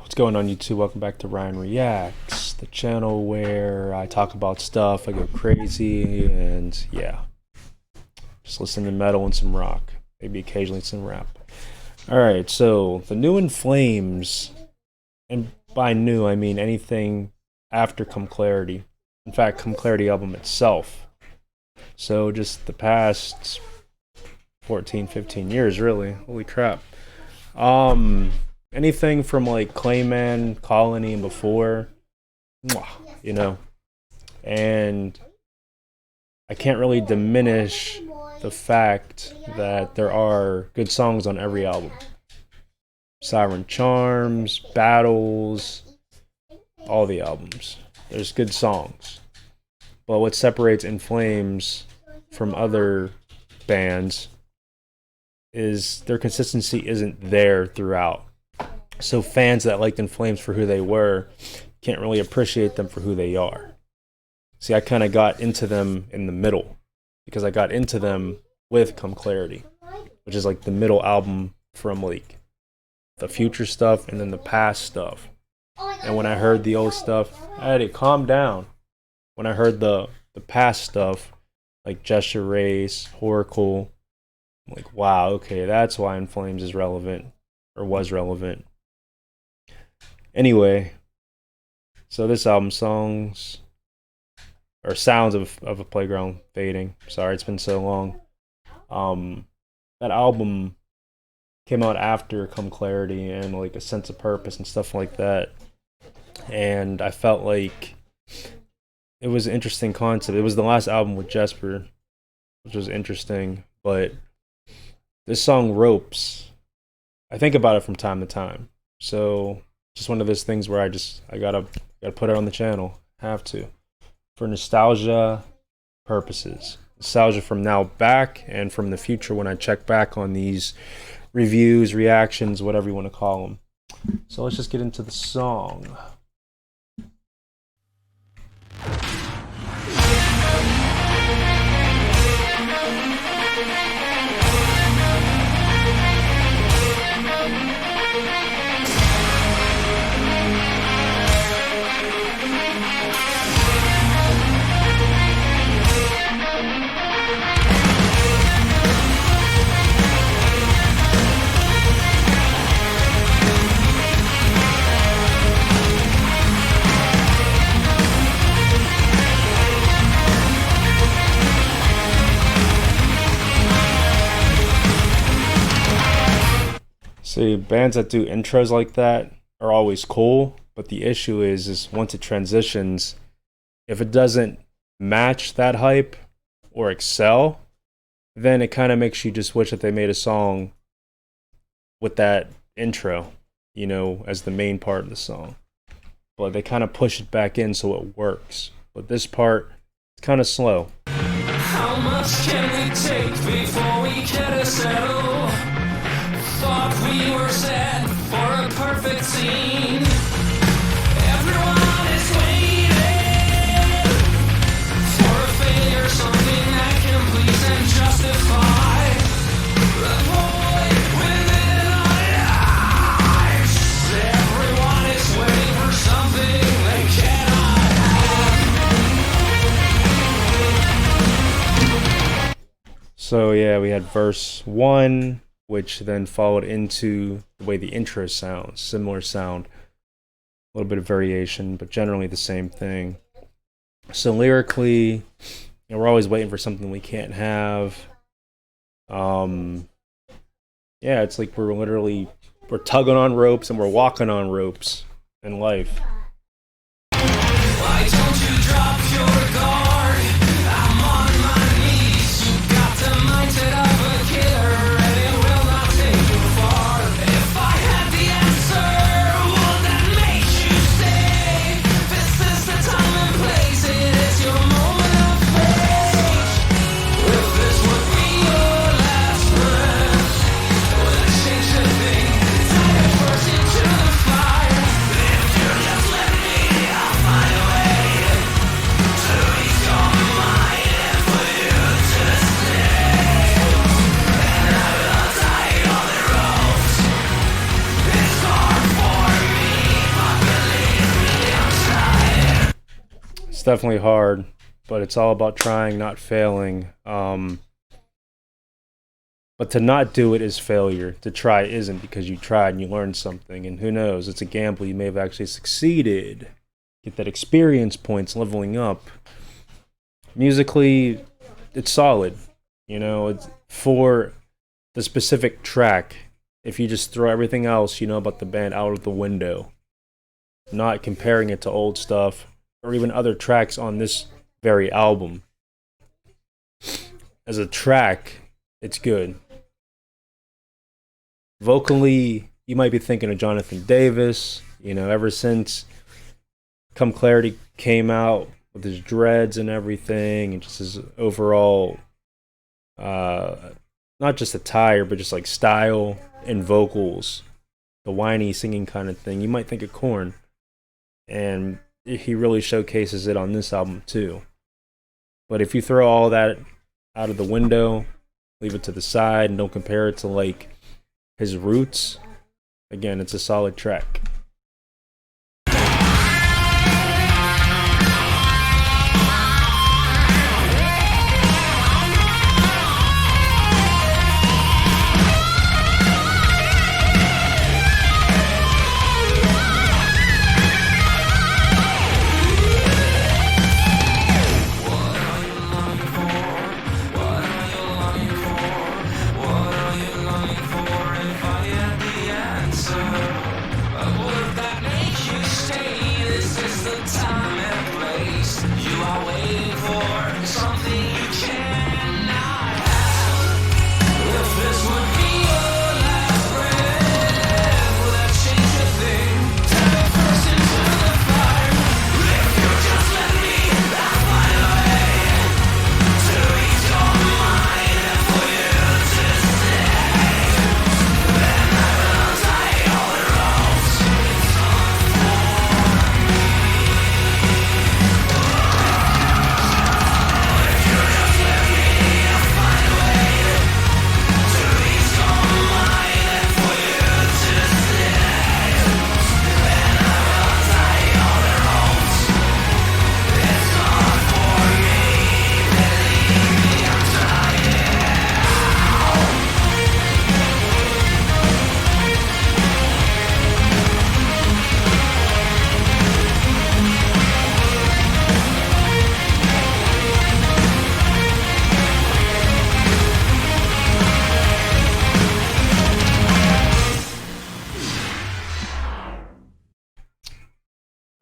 What's going on YouTube? Welcome back to RyanREAX, the channel where I talk about stuff, I go crazy, and yeah, just listen to metal and some rock, maybe occasionally some rap. Alright, so the new In Flames, and by new I mean anything after Come Clarity. In fact, Come Clarity album itself. So just the past 14, 15 years really, holy crap. Anything from like Clayman, Colony, and before, you know, and I can't really diminish the fact that there are good songs on every album. Siren Charms, Battles, all the albums. There's good songs. But what separates In Flames from other bands is their consistency isn't there throughout. So fans that liked In Flames for who they were can't really appreciate them for who they are. See, I kind of got into them in the middle because I got into them with Come Clarity, which is like the middle album from like the future stuff and then the past stuff. And when I heard the old stuff, I had to calm down. When I heard the past stuff, like Gesture Race, Oracle, I'm like, wow, okay, that's why In Flames is relevant, or was relevant. Anyway, so this album, Sounds of a Playground Fading. Sorry, it's been so long. That album came out after Come Clarity and like A Sense of Purpose and stuff like that. And I felt like it was an interesting concept. It was the last album with Jesper, which was interesting. But this song, Ropes, I think about it from time to time. So just one of those things where I gotta put it on the channel. Have to. For nostalgia purposes. Nostalgia from now back and from the future when I check back on these reviews, reactions, whatever you want to call them. So let's just get into the song. See, bands that do intros like that are always cool, but the issue is once it transitions, if it doesn't match that hype or excel, then it kind of makes you just wish that they made a song with that intro, you know, as the main part of the song. But they kind of push it back in so it works. But this part, it's kind of slow. How much can we take before we get a settle? Thought we were set for a perfect scene. Everyone is waiting for a failure, something that can please and justify the void within our lives. Everyone is waiting for something they cannot have. So yeah, we had verse 1, which then followed into the way the intro sounds. Similar sound, a little bit of variation, but generally the same thing. So lyrically, you know, we're always waiting for something we can't have. Yeah, it's like we're tugging on ropes and we're walking on ropes in life. Why don't you drop your guard? I'm on my knees. You got the mindset of a killer. Just definitely hard, but it's all about trying, not failing. But to not do it is failure. To try isn't, because you tried and you learned something. And who knows? It's a gamble. You may have actually succeeded. Get that experience points leveling up. Musically, it's solid. You know, it's for the specific track. If you just throw everything else you know about the band out of the window, not comparing it to old stuff or even other tracks on this very album, as a track, it's good. Vocally, you might be thinking of Jonathan Davis. You know, ever since Come Clarity came out with his dreads and everything, and just his overall, not just attire, but just like style and vocals, the whiny singing kind of thing, you might think of Korn. And he really showcases it on this album too. But if you throw all that out of the window, leave it to the side, and don't compare it to like his roots, again, it's a solid track.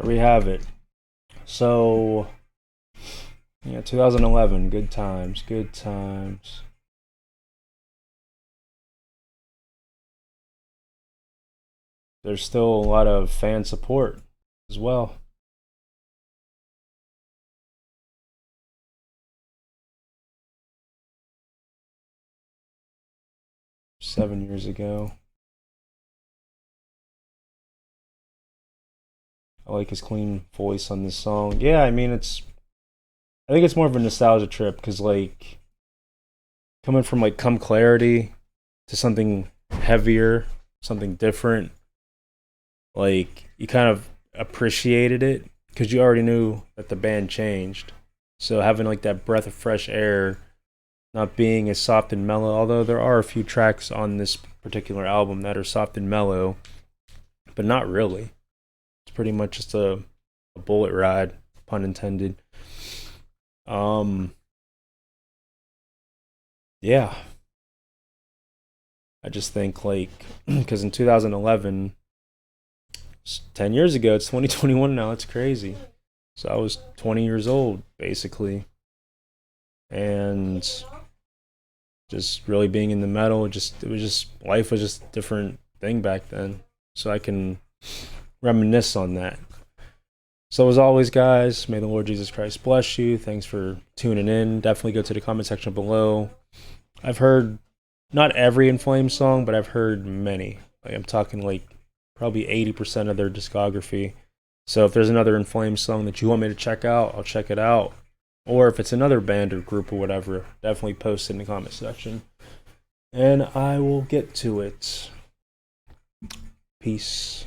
We have it. So, yeah, 2011, good times, good times. There's still a lot of fan support as well. Seven years ago. I like his clean voice on this song. Yeah, I mean, I think it's more of a nostalgia trip, because like coming from like Come Clarity to something heavier, something different, like you kind of appreciated it because you already knew that the band changed. So having like that breath of fresh air, not being as soft and mellow, although there are a few tracks on this particular album that are soft and mellow, but not really. It's pretty much just a bullet ride, pun intended. Yeah. I just think like, because in 2011, 10 years ago, it's 2021 now, it's crazy. So I was 20 years old, basically. And just really being in the metal, life was just a different thing back then. So I can reminisce on that. So as always, guys, may the Lord Jesus Christ bless you. Thanks for tuning in. Definitely go to the comment section below. I've heard not every In Flames song, but I've heard many. Like, I'm talking like probably 80% of their discography. So if there's another In Flames song that you want me to check out, I'll check it out. Or if it's another band or group or whatever, definitely post it in the comment section. And I will get to it. Peace.